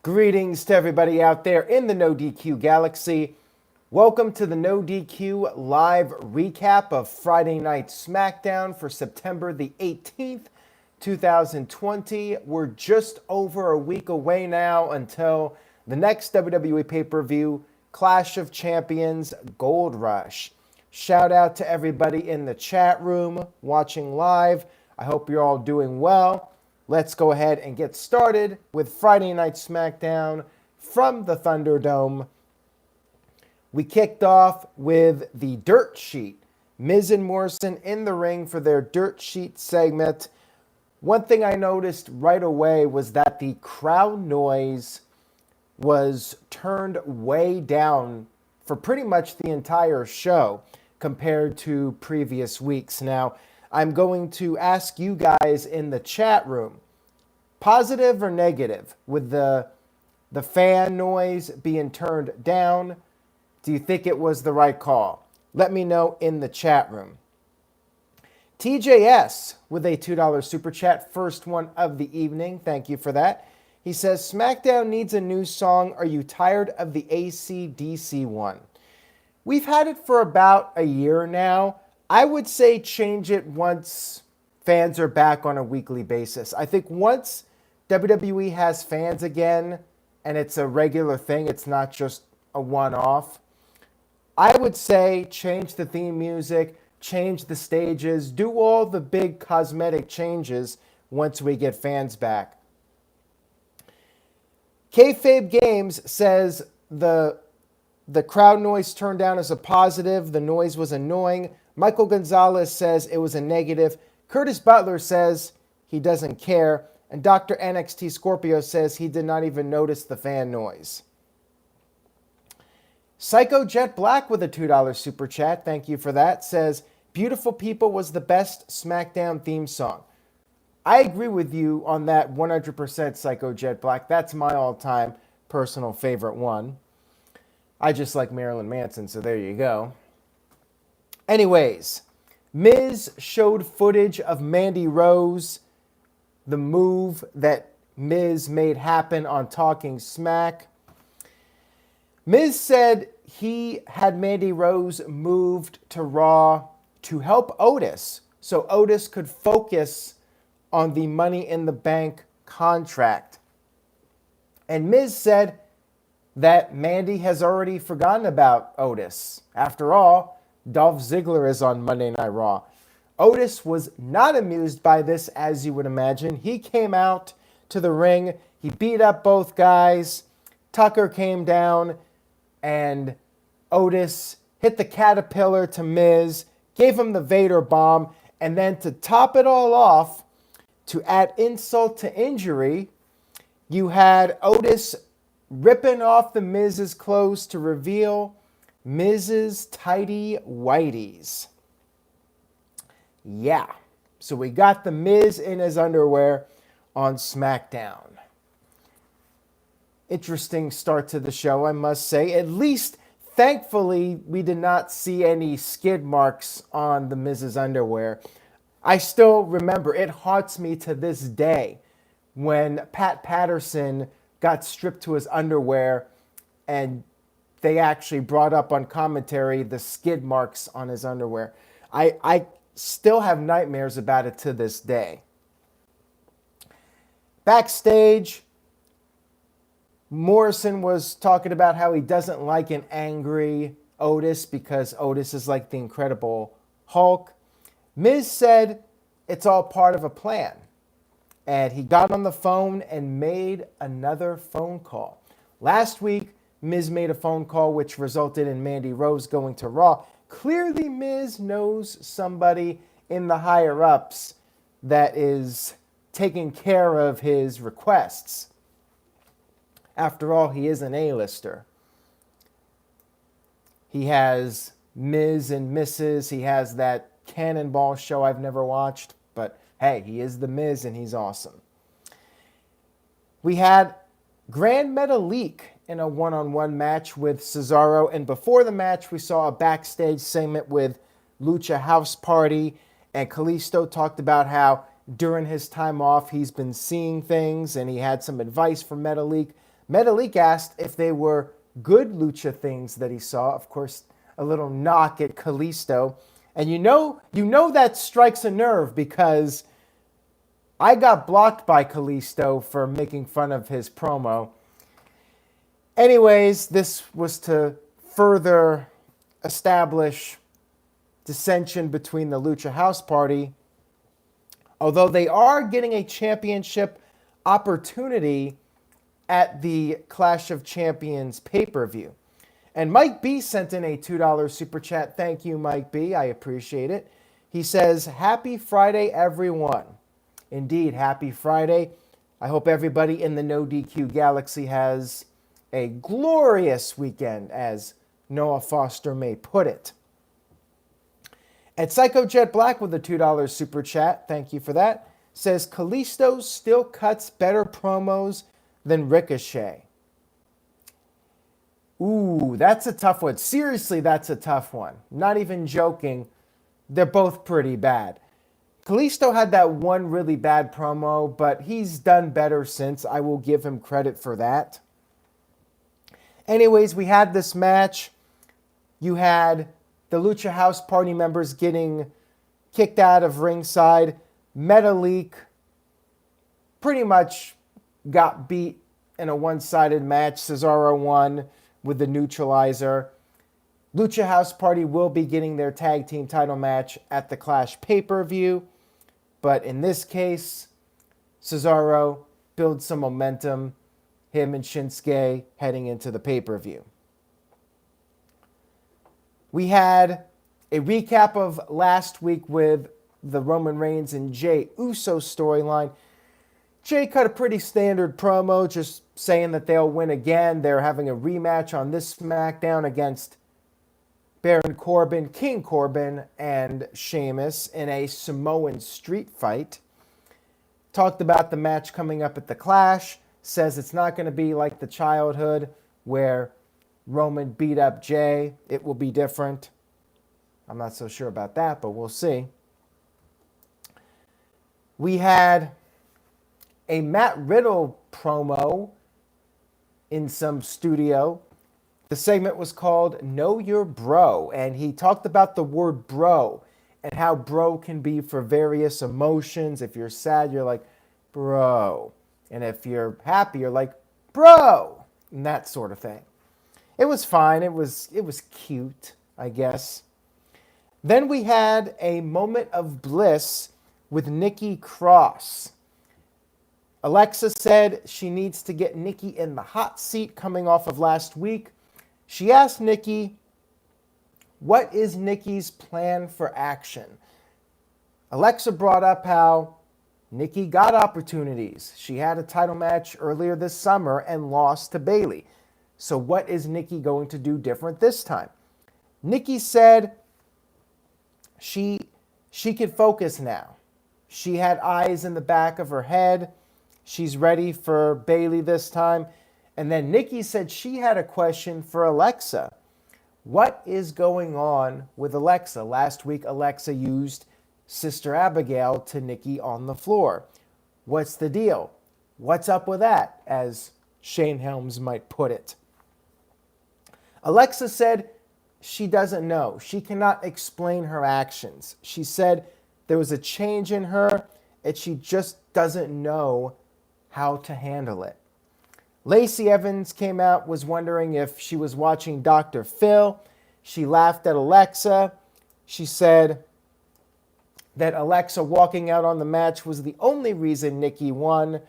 Greetings to everybody out there in the No DQ galaxy. Welcome to the No DQ live recap of Friday Night Smackdown for September the 18th, 2020. We're just over a week away now until the next WWE pay-per-view, Clash of Champions Gold Rush. Shout out to everybody in the chat room watching live. I hope you're all doing well. Let's go ahead and get started with Friday Night Smackdown from the Thunderdome. We kicked off with the Dirt Sheet. Miz and Morrison in the ring for their Dirt Sheet segment. One thing I noticed right away was that the crowd noise was turned way down for pretty much the entire show compared to previous weeks. Now, I'm going to ask you guys in the chat room, positive or negative with the fan noise being turned down? Do you think it was the right call? Let me know in the chat room. TJS with a $2 super chat, first one of the evening. Thank you for that. He says, SmackDown needs a new song. Are you tired of the AC/DC one? We've had it for about a year now. I would say change it once fans are back on a weekly basis. I think once WWE has fans again and it's a regular thing, it's not just a one-off, I would say change the theme music, change the stages, do all the big cosmetic changes once we get fans back. Kayfabe Games says the crowd noise turned down as a positive. The noise was annoying. Michael Gonzalez says it was a negative. Curtis Butler says he doesn't care. And Dr. NXT Scorpio says he did not even notice the fan noise. Psycho Jet Black with a $2 super chat, thank you for that, says, Beautiful People was the best SmackDown theme song. I agree with you on that 100%, Psycho Jet Black. That's my all-time personal favorite one. I just like Marilyn Manson, so there you go. Anyways, Miz showed footage of Mandy Rose, the move that Miz made happen on Talking Smack. Miz said he had Mandy Rose moved to Raw to help Otis, so Otis could focus on the Money in the Bank contract. And Miz said that Mandy has already forgotten about Otis. After all, Dolph Ziggler is on Monday Night Raw. Otis was not amused by this, as you would imagine. He came out to the ring. He beat up both guys. Tucker came down, and Otis hit the caterpillar to Miz, gave him the Vader bomb, and then to top it all off, to add insult to injury, you had Otis ripping off the Miz's clothes to reveal Miz's tidy whities. Yeah, so we got the Miz in his underwear on SmackDown. Interesting start to the show, I must say. At least, thankfully, we did not see any skid marks on the Miz's underwear. I still remember, it haunts me to this day, when Pat Patterson got stripped to his underwear and they actually brought up on commentary the skid marks on his underwear. I still have nightmares about it to this day. Backstage, Morrison was talking about how he doesn't like an angry Otis because Otis is like the Incredible Hulk. Miz said it's all part of a plan. And he got on the phone and made another phone call. Last week, Miz made a phone call which resulted in Mandy Rose going to Raw. Clearly, Miz knows somebody in the higher-ups that is taking care of his requests. After all, he is an A-lister. He has Miz and Mrs. He has that Cannonball show I've never watched. But hey, he is the Miz and he's awesome. We had Grand Metalik in a one-on-one match with Cesaro. And before the match, we saw a backstage segment with Lucha House Party. And Kalisto talked about how during his time off, he's been seeing things and he had some advice for Metalik. Metalik asked if they were good lucha things that he saw. Of course, a little knock at Kalisto. And you know that strikes a nerve because I got blocked by Kalisto for making fun of his promo. Anyways, this was to further establish dissension between the Lucha House Party. Although they are getting a championship opportunity at the Clash of Champions pay-per-view. And Mike B sent in a $2 super chat. Thank you, Mike B. I appreciate it. He says, "Happy Friday, everyone." Indeed, happy Friday. I hope everybody in the No DQ Galaxy has a glorious weekend, as Noah Foster may put it. And Psycho Jet Black with a $2 super chat, thank you for that, says, "Kalisto still cuts better promos than Ricochet." Ooh, that's a tough one. Seriously, that's a tough one. Not even joking. They're both pretty bad. Kalisto had that one really bad promo, but he's done better since. I will give him credit for that. Anyways, we had this match. You had the Lucha House Party members getting kicked out of ringside. Metalik pretty much got beat in a one-sided match. Cesaro won with the neutralizer. Lucha House Party will be getting their tag team title match at the Clash pay-per-view. But in this case, Cesaro builds some momentum, him and Shinsuke heading into the pay-per-view. We had a recap of last week with the Roman Reigns and Jey Uso storyline. Jey cut a pretty standard promo, just saying that they'll win again. They're having a rematch on this SmackDown against Baron Corbin, King Corbin, and Sheamus in a Samoan street fight. Talked about the match coming up at the Clash. Says it's not going to be like the childhood where Roman beat up Jey. It will be different. I'm not so sure about that, but we'll see. We had a Matt Riddle promo in some studio. The segment was called Know Your Bro, and he talked about the word bro and how bro can be for various emotions. If you're sad, you're like, bro. And if you're happy, you're like, bro, and that sort of thing. It was fine. It was cute, I guess. Then we had a moment of bliss with Nikki Cross. Alexa said she needs to get Nikki in the hot seat coming off of last week. She asked Nikki, what is Nikki's plan for action? Alexa brought up how Nikki got opportunities. She had a title match earlier this summer and lost to Bayley. So what is Nikki going to do different this time? Nikki said she could focus now. She had eyes in the back of her head. She's ready for Bayley this time. And then Nikki said she had a question for Alexa. What is going on with Alexa? Last week, Alexa used Sister Abigail to Nikki on the floor. What's the deal? What's up with that, as Shane Helms might put it? Alexa said she doesn't know. She cannot explain her actions. She said there was a change in her and she just doesn't know how to handle it. Lacey Evans came out, was wondering if she was watching Dr. Phil. She laughed at Alexa. She said that Alexa walking out on the match was the only reason Nikki won,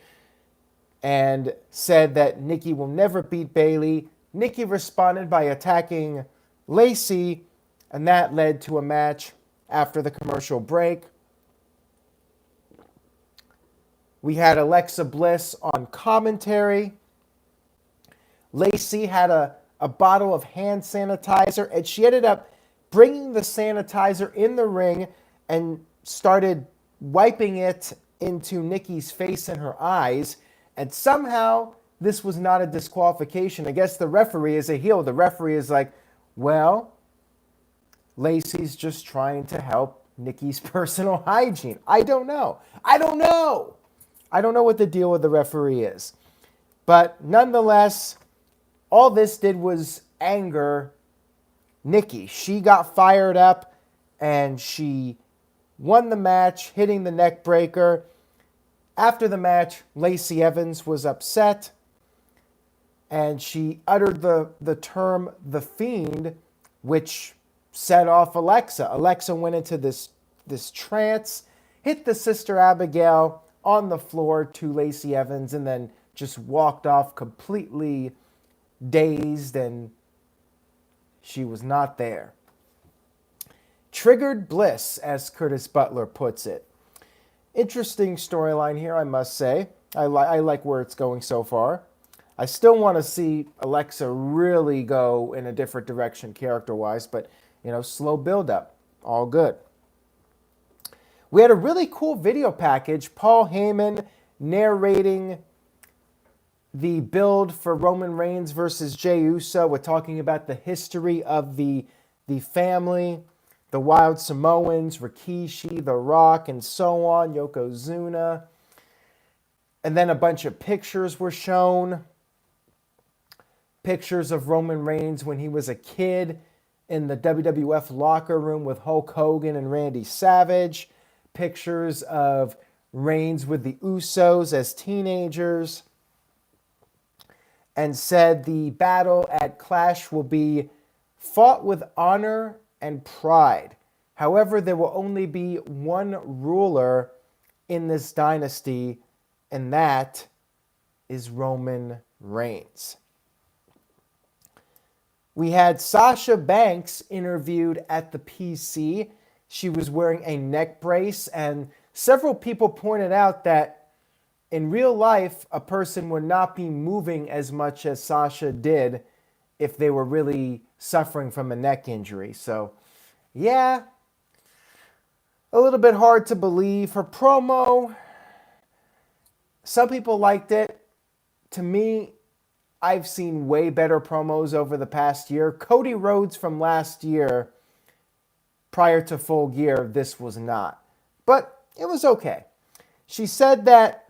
and said that Nikki will never beat Bayley. Nikki responded by attacking Lacey, and that led to a match after the commercial break. We had Alexa Bliss on commentary. Lacey had a bottle of hand sanitizer, and she ended up bringing the sanitizer in the ring and started wiping it into Nikki's face and her eyes. And somehow this was not a disqualification. I guess the referee is a heel. The referee is like, well, Lacey's just trying to help Nikki's personal hygiene. I don't know. I don't know what the deal with the referee is. But nonetheless, all this did was anger Nikki. She got fired up and she won the match, hitting the neck breaker. After the match, Lacey Evans was upset and she uttered the term "The Fiend," which set off Alexa. Alexa went into this trance, hit the Sister Abigail on the floor to Lacey Evans, and then just walked off completely dazed, and she was not there. Triggered Bliss, as Curtis Butler puts it. Interesting storyline here, I must say. I like where it's going so far. I still want to see Alexa really go in a different direction character-wise, but, slow build-up. All good. We had a really cool video package. Paul Heyman narrating the build for Roman Reigns versus Jey Uso. We're talking about the history of the family, the Wild Samoans, Rikishi, The Rock, and so on, Yokozuna. And then a bunch of pictures were shown. Pictures of Roman Reigns when he was a kid in the WWF locker room with Hulk Hogan and Randy Savage. Pictures of Reigns with the Usos as teenagers. And said the battle at Clash will be fought with honor and pride. However, there will only be one ruler in this dynasty, and that is Roman Reigns. We had Sasha Banks interviewed at the PC. She was wearing a neck brace, and several people pointed out that in real life, a person would not be moving as much as Sasha did if they were really suffering from a neck injury. So, yeah, a little bit hard to believe. Her promo, some people liked it. To me, I've seen way better promos over the past year. Cody Rhodes from last year, prior to Full Gear, this was not. But it was okay. She said that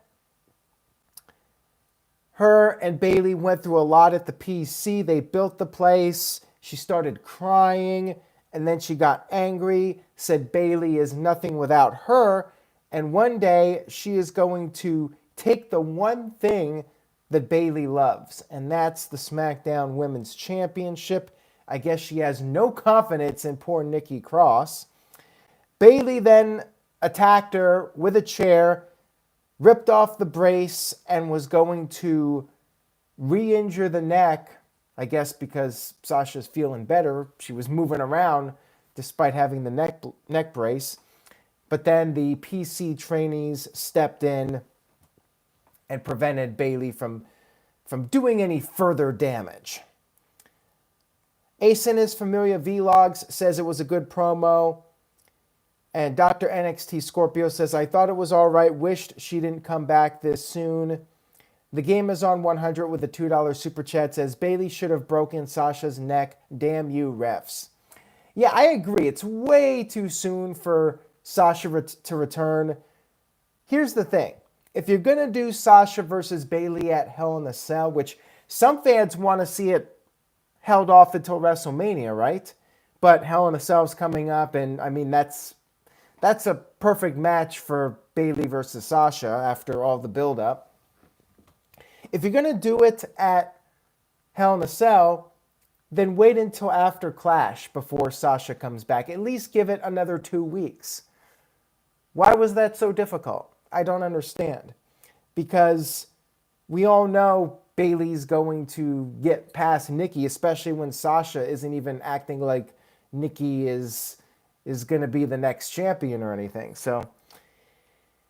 her and Bayley went through a lot at the PC. They built the place. She started crying, and then she got angry, said Bayley is nothing without her, and one day she is going to take the one thing that Bayley loves, and that's the SmackDown Women's Championship. I guess she has no confidence in poor Nikki Cross. Bayley then attacked her with a chair, ripped off the brace, and was going to re-injure the neck, I guess because Sasha's feeling better. She was moving around despite having the neck brace. But then the PC trainees stepped in and prevented Bayley from doing any further damage. Ace in his Familia Vlogs says it was a good promo. And Dr. NXT Scorpio says, I thought it was all right. Wished she didn't come back this soon. The Game is on 100 with a $2 super chat says, Bayley should have broken Sasha's neck. Damn you, refs. Yeah, I agree. It's way too soon for Sasha to return. Here's the thing. If you're going to do Sasha versus Bayley at Hell in a Cell, which some fans want to see it held off until WrestleMania, right? But Hell in a Cell is coming up, and I mean, that's a perfect match for Bayley versus Sasha after all the build-up. If you're going to do it at Hell in a Cell, then wait until after Clash before Sasha comes back. At least give it another 2 weeks. Why was that so difficult? I don't understand. Because we all know Bayley's going to get past Nikki, especially when Sasha isn't even acting like Nikki is going to be the next champion or anything. So,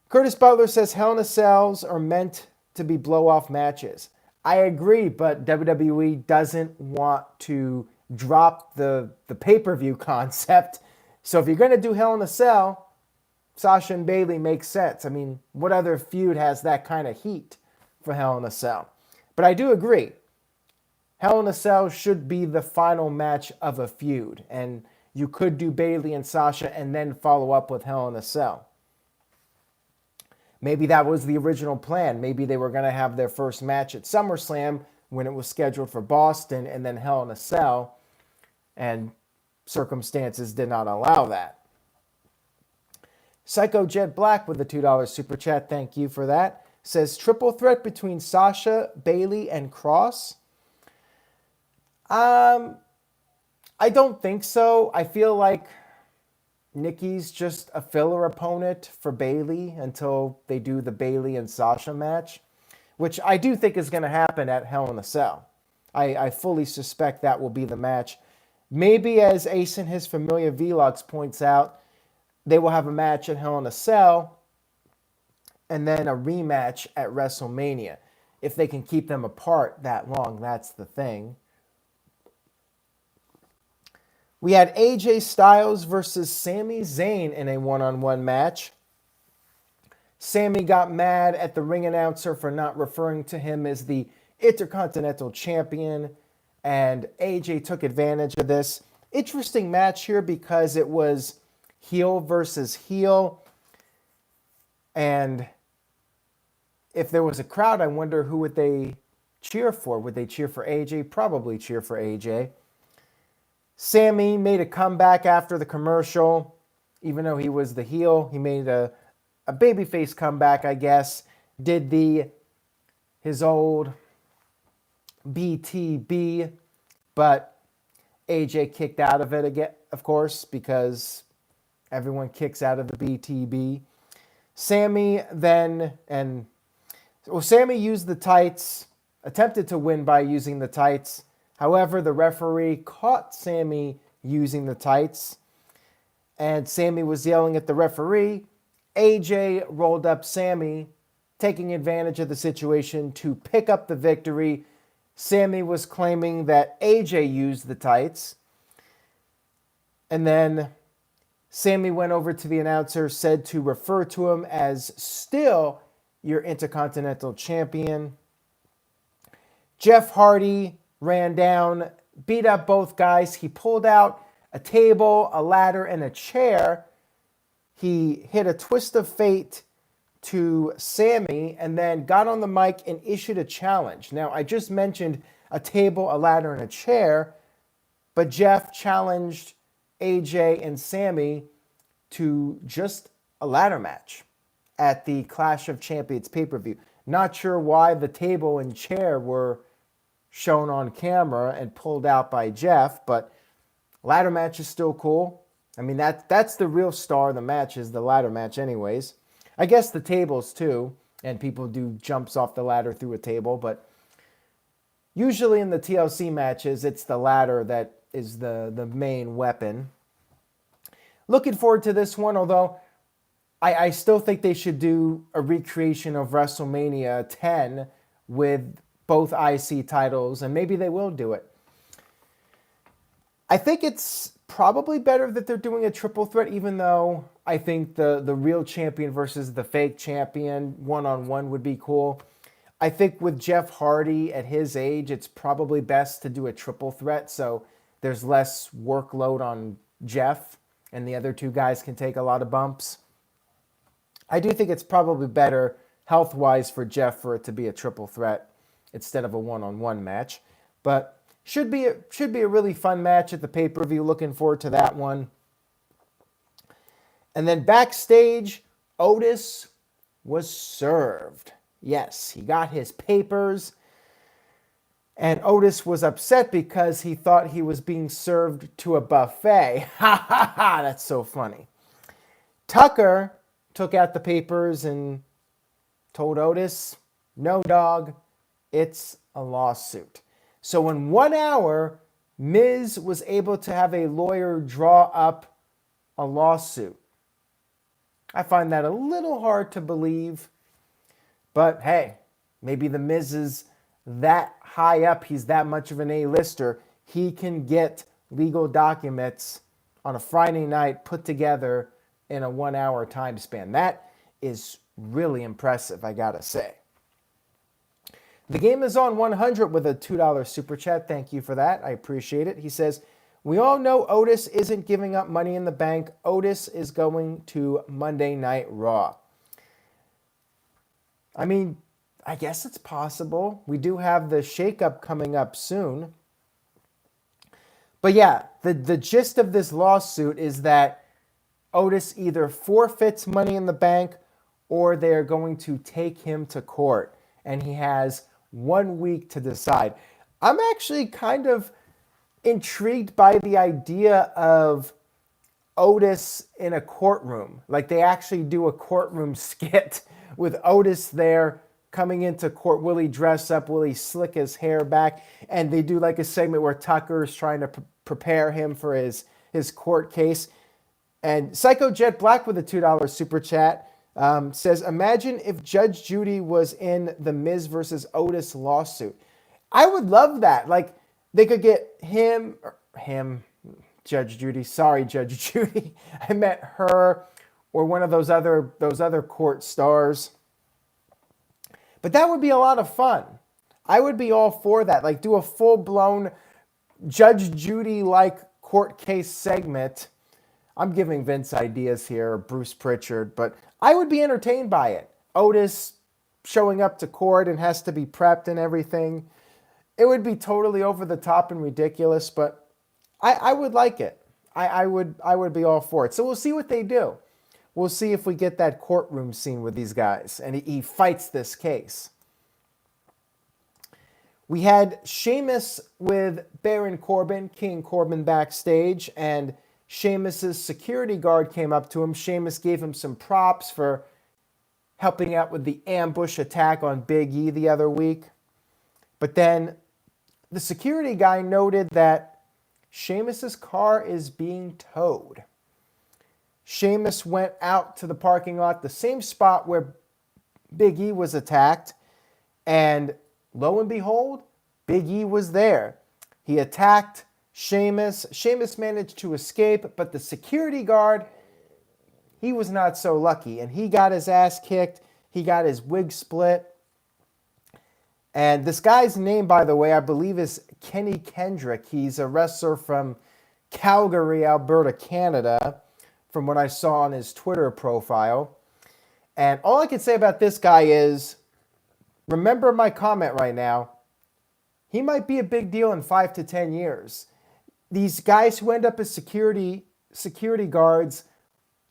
Curtis Butler says Hell in a Cells are meant to be blow-off matches. I agree, but WWE doesn't want to drop the pay-per-view concept. So if you're going to do Hell in a Cell, Sasha and Bayley makes sense. I mean, what other feud has that kind of heat for Hell in a Cell? But I do agree. Hell in a Cell should be the final match of a feud. And you could do Bayley and Sasha and then follow up with Hell in a Cell. Maybe that was the original plan. Maybe they were going to have their first match at SummerSlam when it was scheduled for Boston, and then Hell in a Cell, and circumstances did not allow that. Psycho Jet Black with a $2 super chat, thank you for that. Says, triple threat between Sasha, Bayley, and Cross? I don't think so. I feel like Nikki's just a filler opponent for Bayley until they do the Bayley and Sasha match, which I do think is going to happen at Hell in a Cell. I fully suspect that will be the match. Maybe, as Ace in his Familiar Vlogs points out, they will have a match at Hell in a Cell and then a rematch at WrestleMania. If they can keep them apart that long, that's the thing. We had AJ Styles versus Sami Zayn in a one-on-one match. Sami got mad at the ring announcer for not referring to him as the Intercontinental Champion, and AJ took advantage of this. Interesting match here because it was heel versus heel, and if there was a crowd, I wonder who would they cheer for. Would they cheer for AJ? Probably cheer for AJ. Sami made a comeback after the commercial. Even though he was the heel, he made a babyface comeback, I guess. Did his old BTB, but AJ kicked out of it again, of course, because everyone kicks out of the BTB. Sami used the tights, attempted to win by using the tights. However, the referee caught Sami using the tights, and Sami was yelling at the referee. AJ rolled up Sami, taking advantage of the situation to pick up the victory. Sami was claiming that AJ used the tights, and then Sami went over to the announcer, said to refer to him as still your Intercontinental Champion. Jeff Hardy ran down, beat up both guys. He pulled out a table, a ladder, and a chair. He hit a twist of fate to Sami and then got on the mic and issued a challenge. Now, I just mentioned a table, a ladder, and a chair, but Jeff challenged AJ and Sami to just a ladder match at the Clash of Champions pay-per-view. Not sure why the table and chair were shown on camera and pulled out by Jeff, but ladder match is still cool. I mean, that's the real star of the match, is the ladder match anyways. I guess the tables too, and people do jumps off the ladder through a table, but usually in the TLC matches, it's the ladder that is the main weapon. Looking forward to this one, although I still think they should do a recreation of WrestleMania 10 with both IC titles, and maybe they will do it. I think it's probably better that they're doing a triple threat, even though I think the real champion versus the fake champion one-on-one would be cool. I think with Jeff Hardy at his age, it's probably best to do a triple threat so there's less workload on Jeff and the other two guys can take a lot of bumps. I do think it's probably better health-wise for Jeff for it to be a triple threat instead of a one-on-one match. But should be a really fun match at the pay-per-view. Looking forward to that one. And then backstage, Otis was served. Yes, he got his papers. And Otis was upset because he thought he was being served to a buffet. Ha ha ha, that's so funny. Tucker took out the papers and told Otis, no dog, it's a lawsuit. So in 1 hour, Miz was able to have a lawyer draw up a lawsuit. I find that a little hard to believe, but hey, maybe the Miz is that high up, he's that much of an A-lister, he can get legal documents on a Friday night put together in a 1 hour time span. That is really impressive, I gotta say. The Game is on 100 with a $2 super chat. Thank you for that. I appreciate it. He says, we all know Otis isn't giving up Money in the Bank. Otis is going to Monday Night Raw. I mean, I guess it's possible. We do have the shakeup coming up soon. But yeah, the gist of this lawsuit is that Otis either forfeits Money in the Bank or they're going to take him to court. And he has 1 week to decide. I'm actually kind of intrigued by the idea of Otis in a courtroom. Like they actually do a courtroom skit with Otis there coming into court. Will he dress up? Will he slick his hair back? And they do like a segment where Tucker is trying to prepare him for his court case. And Psycho Jet Black with a $2 super chat says, imagine if Judge Judy was in the Miz versus Otis lawsuit. I would love that. Like they could get him, Judge Judy. Sorry, Judge Judy. I meant her or one of those other court stars. But that would be a lot of fun. I would be all for that. Like do a full-blown Judge Judy-like court case segment. I'm giving Vince ideas here, or Bruce Pritchard, but I would be entertained by it. Otis showing up to court and has to be prepped and everything. It would be totally over the top and ridiculous, but I would like it. I would be all for it. So we'll see what they do. We'll see if we get that courtroom scene with these guys and he fights this case. We had Sheamus with Baron Corbin, King Corbin backstage, and Sheamus's security guard came up to him. Sheamus gave him some props for helping out with the ambush attack on Big E the other week. But then the security guy noted that Sheamus's car is being towed. Sheamus went out to the parking lot, the same spot where Big E was attacked, and lo and behold, Big E was there. He attacked Sheamus. Sheamus managed to escape, but the security guard, he was not so lucky, and he got his ass kicked. He got his wig split. And this guy's name, by the way, I believe is Kenny Kendrick. He's a wrestler from Calgary, Alberta, Canada, from what I saw on his Twitter profile. And all I can say about this guy is, remember my comment right now, he might be a big deal in 5 to 10 years. These guys who end up as security guards,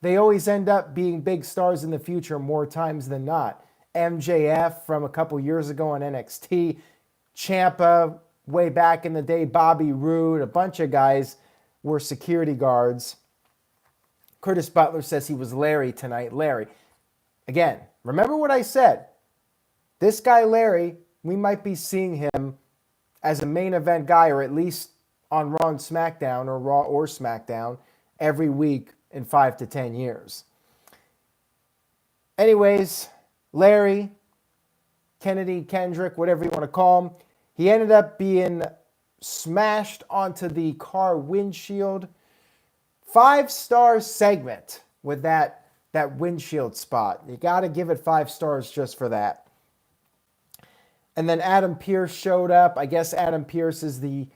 they always end up being big stars in the future more times than not. MJF from a couple years ago on NXT, Ciampa way back in the day, Bobby Roode, a bunch of guys were security guards. Curtis Butler says he was Larry tonight. Larry. Again, remember what I said. This guy, Larry, we might be seeing him as a main event guy, or at least on Raw and SmackDown, or Raw or SmackDown, every week in 5 to 10 years. Anyways, Larry, Kennedy, Kendrick, whatever you want to call him, he ended up being smashed onto the car windshield. 5-star segment with that windshield spot. You got to give it 5 stars just for that. And then Adam Pearce showed up. I guess Adam Pearce is the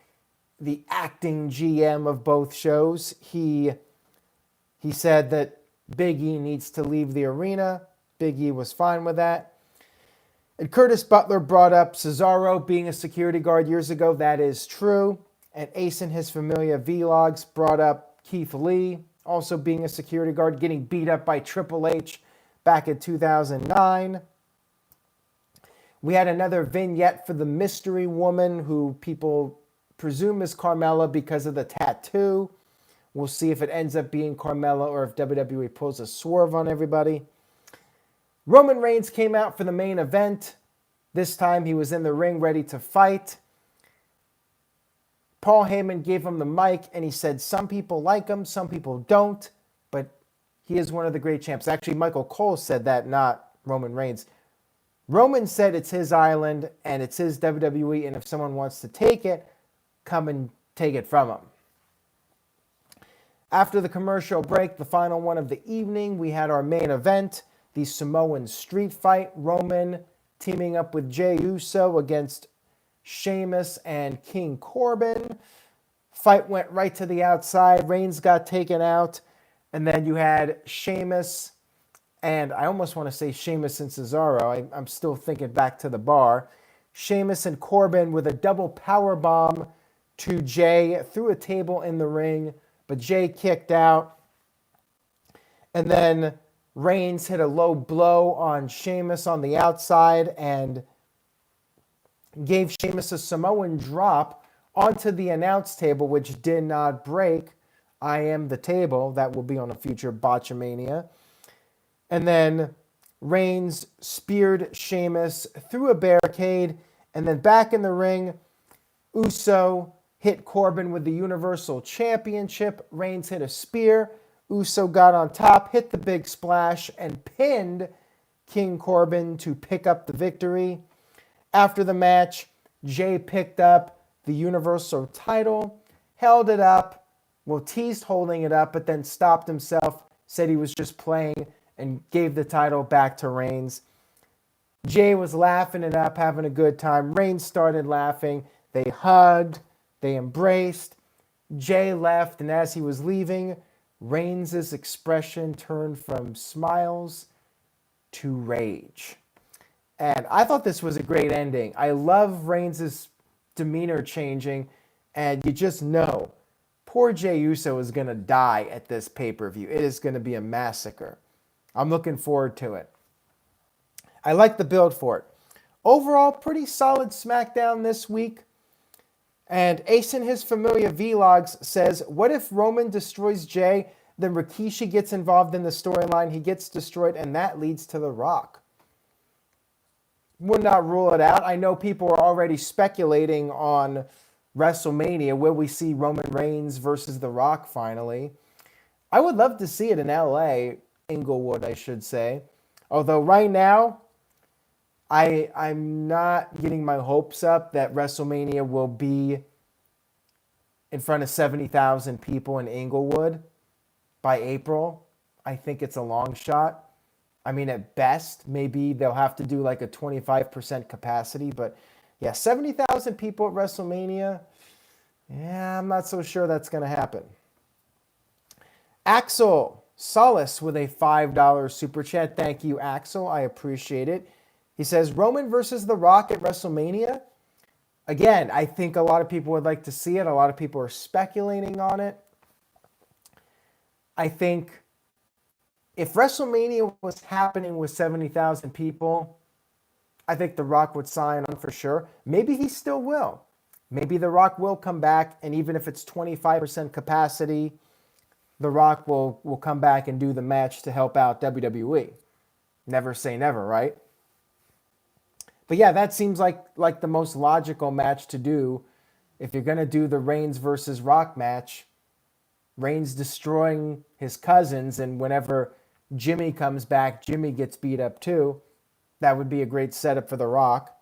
acting GM of both shows. He said that Big E needs to leave the arena. Big E was fine with that. And Curtis Butler brought up Cesaro being a security guard years ago. That is true. And Ace and his Familia Vlogs brought up Keith Lee also being a security guard, getting beat up by Triple H back in 2009. We had another vignette for the mystery woman who people presume is Carmella because of the tattoo. We'll see if it ends up being Carmella or if WWE pulls a swerve on everybody. Roman Reigns came out for the main event. This time he was in the ring ready to fight. Paul Heyman gave him the mic and he said some people like him, some people don't, but he is one of the great champs. Actually, Michael Cole said that, not Roman Reigns. Roman said it's his island and it's his WWE, and if someone wants to take it, come and take it from him. After the commercial break, the final one of the evening, we had our main event, the Samoan street fight. Roman teaming up with Jey Uso against Sheamus and King Corbin. Fight went right to the outside. Reigns got taken out. And then you had Sheamus and I almost want to say Sheamus and Cesaro. I'm still thinking back to the bar. Sheamus and Corbin with a double power bomb to Jay through a table in the ring, but Jay kicked out. And then Reigns hit a low blow on Sheamus on the outside and gave Sheamus a Samoan drop onto the announce table, which did not break. I am the table. That will be on a future Botchamania. And then Reigns speared Sheamus through a barricade. And then back in the ring, Uso hit Corbin with the Universal Championship. Reigns hit a spear. Uso got on top, hit the big splash, and pinned King Corbin to pick up the victory. After the match, Jay picked up the Universal title, held it up, teased holding it up, but then stopped himself, said he was just playing, and gave the title back to Reigns. Jay was laughing it up, having a good time. Reigns started laughing. They hugged. They embraced. Jay left, and as he was leaving, Reigns' expression turned from smiles to rage. And I thought this was a great ending. I love Reigns' demeanor changing, and you just know poor Jey Uso is going to die at this pay-per-view. It is going to be a massacre. I'm looking forward to it. I like the build for it. Overall, pretty solid SmackDown this week. And Ace in his familiar vlogs says, what if Roman destroys Jay, then Rikishi gets involved in the storyline, he gets destroyed, and that leads to The Rock? Would not rule it out. I know people are already speculating on WrestleMania. Will we see Roman Reigns versus The Rock finally? I would love to see it in LA, Inglewood, I should say. Although right now, I'm not getting my hopes up that WrestleMania will be in front of 70,000 people in Inglewood by April. I think it's a long shot. I mean, at best, maybe they'll have to do like a 25% capacity. But yeah, 70,000 people at WrestleMania. Yeah, I'm not so sure that's going to happen. Axel Solace with a $5 super chat. Thank you, Axel. I appreciate it. He says, Roman versus The Rock at WrestleMania. Again, I think a lot of people would like to see it. A lot of people are speculating on it. I think if WrestleMania was happening with 70,000 people, I think The Rock would sign on for sure. Maybe he still will. Maybe The Rock will come back, and even if it's 25% capacity, The Rock will come back and do the match to help out WWE. Never say never, right? But yeah, that seems like the most logical match to do. If you're going to do the Reigns versus Rock match, Reigns destroying his cousins, and whenever Jimmy comes back, Jimmy gets beat up too. That would be a great setup for The Rock.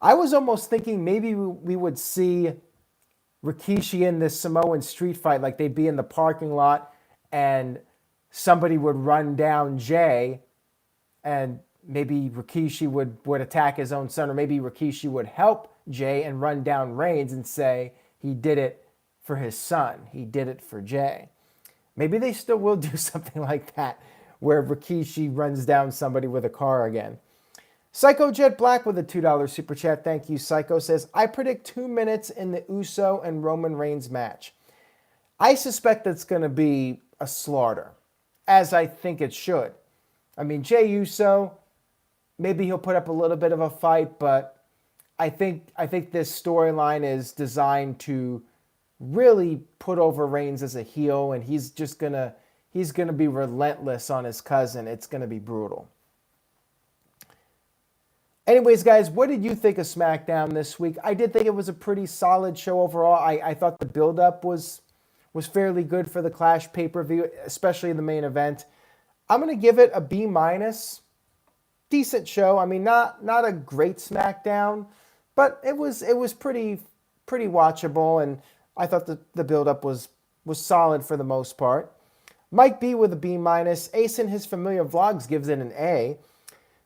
I was almost thinking maybe we would see Rikishi in this Samoan street fight, like they'd be in the parking lot and somebody would run down Jay, and maybe Rikishi would attack his own son, or maybe Rikishi would help Jay and run down Reigns and say he did it for his son. He did it for Jay. Maybe they still will do something like that, where Rikishi runs down somebody with a car again. Psycho Jet Black with a $2 super chat. Thank you, Psycho. Says, I predict 2 minutes in the Uso and Roman Reigns match. I suspect it's going to be a slaughter, as I think it should. I mean, Jey Uso, maybe he'll put up a little bit of a fight, but I think this storyline is designed to really put over Reigns as a heel, and he's gonna be relentless on his cousin. It's gonna be brutal. Anyways, guys, what did you think of SmackDown this week? I did think it was a pretty solid show overall. I thought the build-up was fairly good for the Clash pay-per-view, especially the main event. I'm gonna give it a B-. Decent show. I mean, not a great SmackDown, but it was pretty watchable, and I thought the build-up was solid for the most part. Mike B with a B-. Ace in his familiar vlogs gives it an A.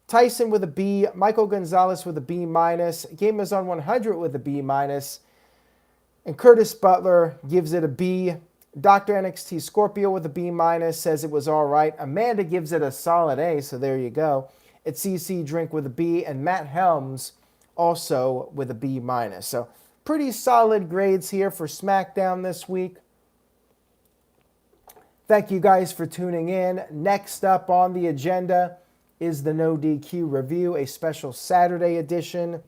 Tyson with a B. Michael Gonzalez with a B-. Gamers on 100 with a B-. And Curtis Butler gives it a B. Dr. NXT Scorpio with a B minus says it was all right. Amanda gives it a solid A, so there you go. It's CC Drink with a B, and Matt Helms also with a B minus. So pretty solid grades here for SmackDown this week. Thank you guys for tuning in. Next up on the agenda is the No DQ review, a special Saturday edition.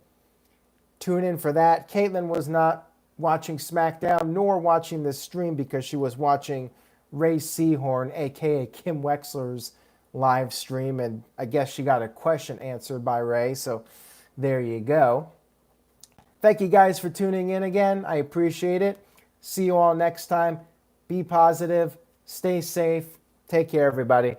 Tune in for that. Caitlin was not watching SmackDown nor watching this stream because she was watching Ray Seahorn, aka Kim Wexler's live stream, and I guess she got a question answered by Ray, so there you go. Thank you guys for tuning in again. I appreciate it. See you all next time. Be positive. Stay safe. Take care, everybody.